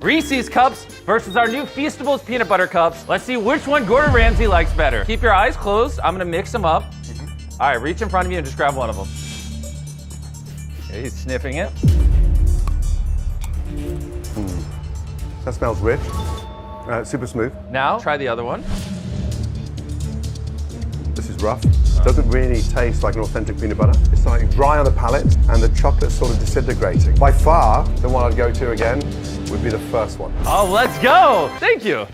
Reese's Cups versus our new Feastsbles Peanut Butter Cups. Let's see which one Gordon Ramsay likes better. Keep your eyes closed. I'm gonna mix them up. All right, reach in front of you and just grab one of them. Okay, he's sniffing it. That smells rich. Super smooth. Now, try the other one. This is rough. Doesn't really taste like an authentic peanut butter. It's like dry on the palate and the chocolate's sort of disintegrating. By far, the one I'd go to again would be the first one. Oh, let's go. Thank you.